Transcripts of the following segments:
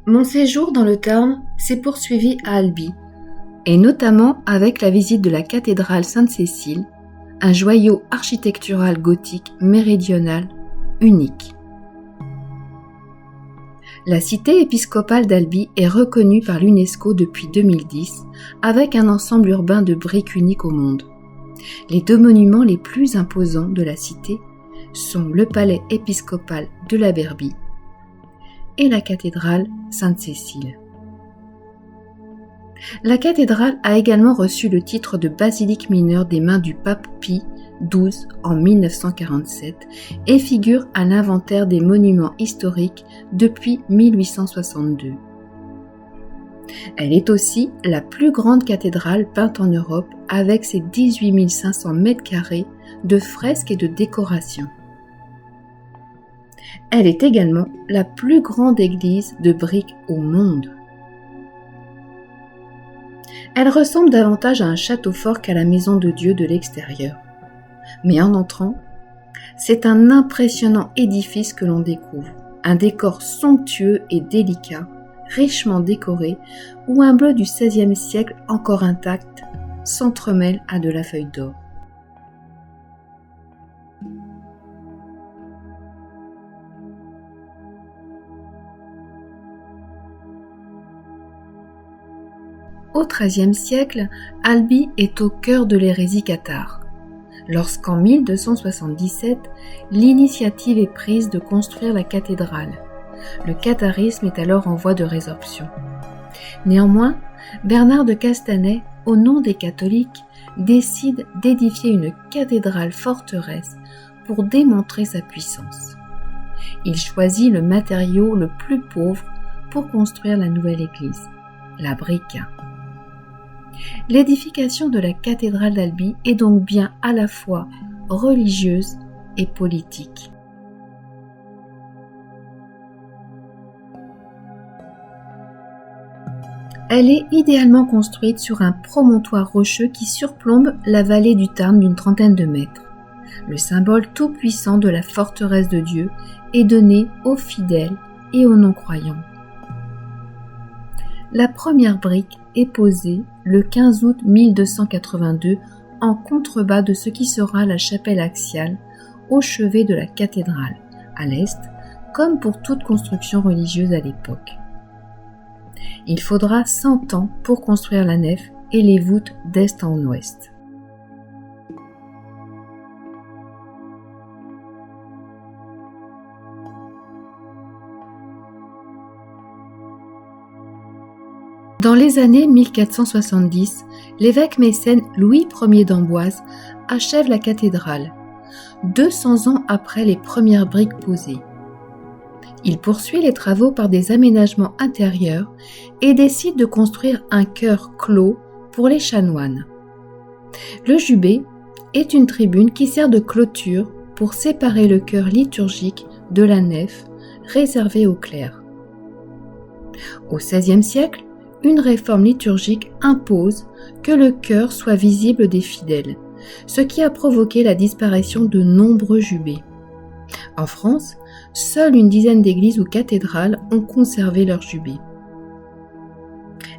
Mon séjour dans le Tarn s'est poursuivi à Albi, et notamment avec la visite de la cathédrale Sainte-Cécile, un joyau architectural gothique méridional unique. La cité épiscopale d'Albi est reconnue par l'UNESCO depuis 2010 avec un ensemble urbain de briques unique au monde. Les deux monuments les plus imposants de la cité sont le palais épiscopal de la Berbie et la cathédrale Sainte-Cécile. La cathédrale a également reçu le titre de basilique mineure des mains du pape Pie XII en 1947 et figure à l'inventaire des monuments historiques depuis 1862. Elle est aussi la plus grande cathédrale peinte en Europe avec ses 18 500 m² de fresques et de décorations. Elle est également la plus grande église de briques au monde. Elle ressemble davantage à un château fort qu'à la maison de Dieu de l'extérieur. Mais en entrant, c'est un impressionnant édifice que l'on découvre, un décor somptueux et délicat, richement décoré, où un bleu du XVIe siècle encore intact s'entremêle à de la feuille d'or. Au XIIIe siècle, Albi est au cœur de l'hérésie cathare. Lorsqu'en 1277, l'initiative est prise de construire la cathédrale. Le catharisme est alors en voie de résorption. Néanmoins, Bernard de Castanet, au nom des catholiques, décide d'édifier une cathédrale forteresse pour démontrer sa puissance. Il choisit le matériau le plus pauvre pour construire la nouvelle église, la brique. L'édification de la cathédrale d'Albi est donc bien à la fois religieuse et politique. Elle est idéalement construite sur un promontoire rocheux qui surplombe la vallée du Tarn d'une trentaine de mètres. Le symbole tout-puissant de la forteresse de Dieu est donné aux fidèles et aux non-croyants. La première brique est posée le 15 août 1282 en contrebas de ce qui sera la chapelle axiale au chevet de la cathédrale, à l'est, comme pour toute construction religieuse à l'époque. Il faudra 100 ans pour construire la nef et les voûtes d'est en ouest. Dans les années 1470, l'évêque mécène Louis Ier d'Amboise achève la cathédrale, 200 ans après les premières briques posées. Il poursuit les travaux par des aménagements intérieurs et décide de construire un chœur clos pour les chanoines. Le jubé est une tribune qui sert de clôture pour séparer le chœur liturgique de la nef réservée aux clercs. Au XVIe siècle, une réforme liturgique impose que le chœur soit visible des fidèles, ce qui a provoqué la disparition de nombreux jubés. En France, seule une dizaine d'églises ou cathédrales ont conservé leur jubé.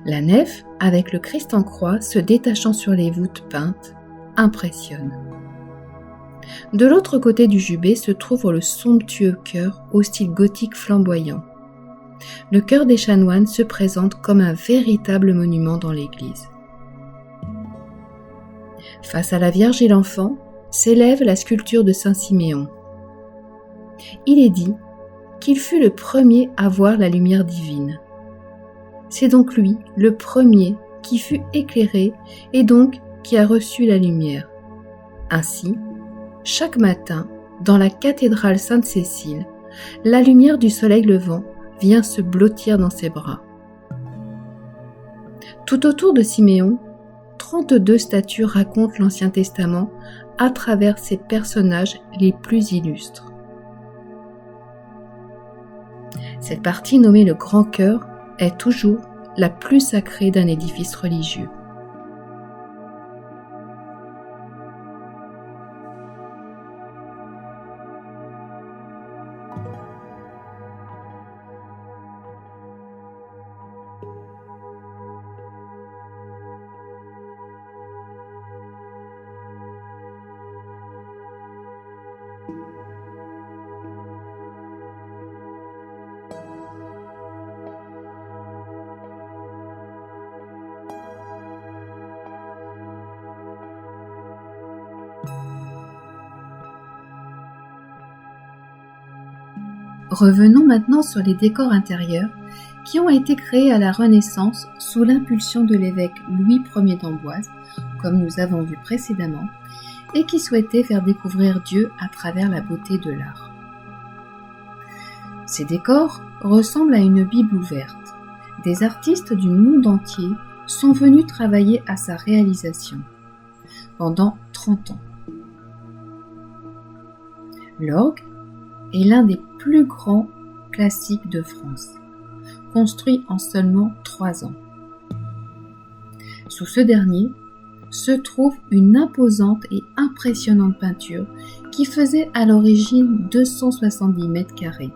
La nef, avec le Christ en croix se détachant sur les voûtes peintes, impressionne. De l'autre côté du jubé se trouve le somptueux chœur au style gothique flamboyant. Le chœur des chanoines se présente comme un véritable monument dans l'église. Face à la Vierge et l'Enfant, s'élève la sculpture de Saint Siméon. Il est dit qu'il fut le premier à voir la lumière divine. C'est donc lui, le premier, qui fut éclairé et donc qui a reçu la lumière. Ainsi, chaque matin, dans la cathédrale Sainte-Cécile, la lumière du soleil levant vient se blottir dans ses bras. Tout autour de Siméon, 32 statues racontent l'Ancien Testament à travers ses personnages les plus illustres. Cette partie nommée le Grand Chœur est toujours la plus sacrée d'un édifice religieux. Revenons maintenant sur les décors intérieurs qui ont été créés à la Renaissance sous l'impulsion de l'évêque Louis Ier d'Amboise, comme nous avons vu précédemment, et qui souhaitait faire découvrir Dieu à travers la beauté de l'art. Ces décors ressemblent à une Bible ouverte. Des artistes du monde entier sont venus travailler à sa réalisation pendant 30 ans. L'orgue est l'un des plus grands classiques de France, construit en seulement 3 ans. Sous ce dernier se trouve une imposante et impressionnante peinture qui faisait à l'origine 270 mètres carrés.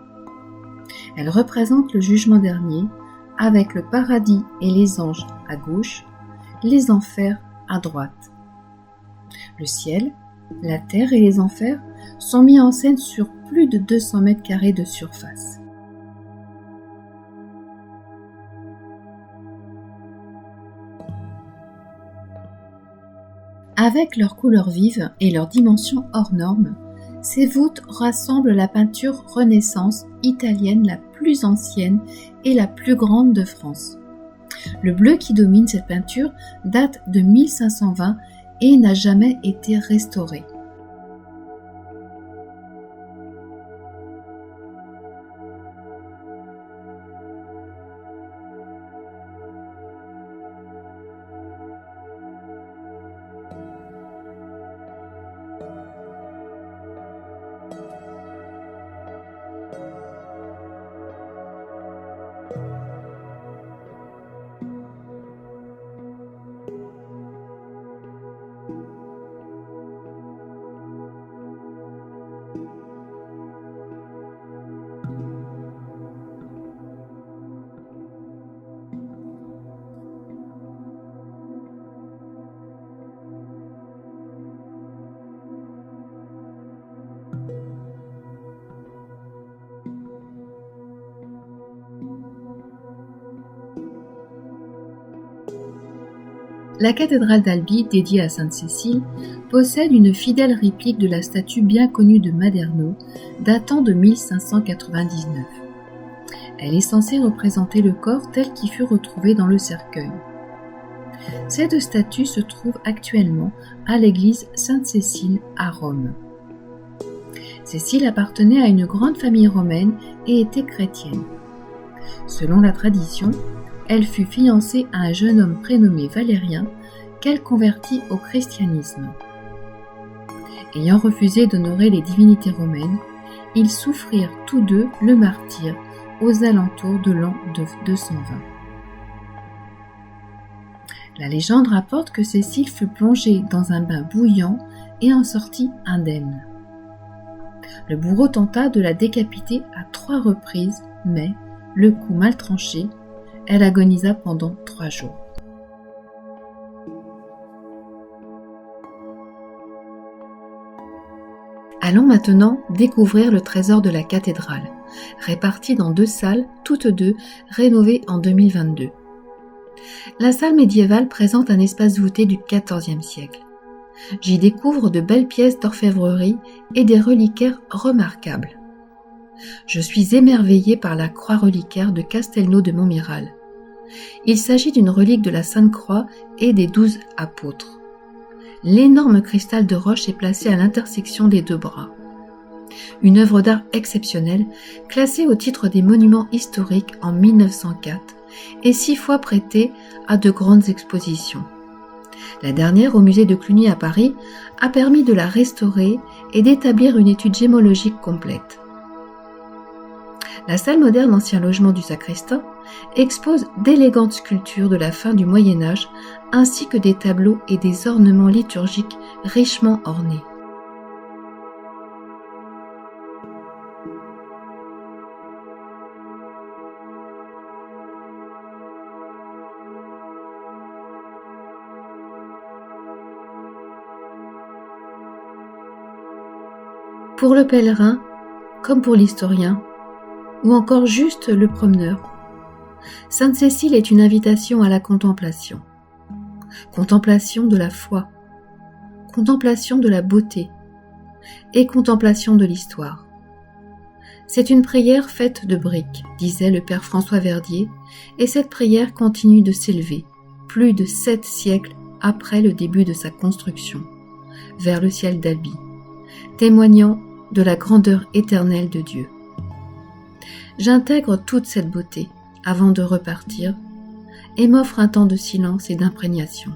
Elle représente le jugement dernier avec le paradis et les anges à gauche, les enfers à droite. Le ciel, la terre et les enfers sont mis en scène sur plus de 200 mètres carrés de surface. Avec leurs couleurs vives et leurs dimensions hors normes, ces voûtes rassemblent la peinture Renaissance italienne la plus ancienne et la plus grande de France. Le bleu qui domine cette peinture date de 1520 et n'a jamais été restauré. La cathédrale d'Albi, dédiée à Sainte-Cécile, possède une fidèle réplique de la statue bien connue de Maderno, datant de 1599. Elle est censée représenter le corps tel qu'il fut retrouvé dans le cercueil. Cette statue se trouve actuellement à l'église Sainte-Cécile à Rome. Cécile appartenait à une grande famille romaine et était chrétienne. Selon la tradition, elle fut fiancée à un jeune homme prénommé Valérien qu'elle convertit au christianisme. Ayant refusé d'honorer les divinités romaines, ils souffrirent tous deux le martyre aux alentours de l'an 220. La légende rapporte que Cécile fut plongée dans un bain bouillant et en sortit indemne. Le bourreau tenta de la décapiter à 3 reprises, mais, le coup mal tranché, elle agonisa pendant 3 jours. Allons maintenant découvrir le trésor de la cathédrale, réparti dans 2 salles, toutes deux rénovées en 2022. La salle médiévale présente un espace voûté du XIVe siècle. J'y découvre de belles pièces d'orfèvrerie et des reliquaires remarquables. Je suis émerveillée par la croix reliquaire de Castelnau de Montmiral. Il s'agit d'une relique de la Sainte Croix et des 12 apôtres. L'énorme cristal de roche est placé à l'intersection des 2 bras. Une œuvre d'art exceptionnelle, classée au titre des monuments historiques en 1904 et 6 fois prêtée à de grandes expositions. La dernière, au musée de Cluny à Paris, a permis de la restaurer et d'établir une étude gémologique complète. La salle moderne ancien logement du sacristain expose d'élégantes sculptures de la fin du Moyen-Âge ainsi que des tableaux et des ornements liturgiques richement ornés. Pour le pèlerin, comme pour l'historien, ou encore juste le promeneur, Sainte-Cécile est une invitation à la contemplation. Contemplation de la foi, contemplation de la beauté et contemplation de l'histoire. C'est une prière faite de briques, disait le père François Verdier, et cette prière continue de s'élever, plus de 7 siècles après le début de sa construction, vers le ciel d'Albi, témoignant de la grandeur éternelle de Dieu. J'intègre toute cette beauté avant de repartir et m'offre un temps de silence et d'imprégnation.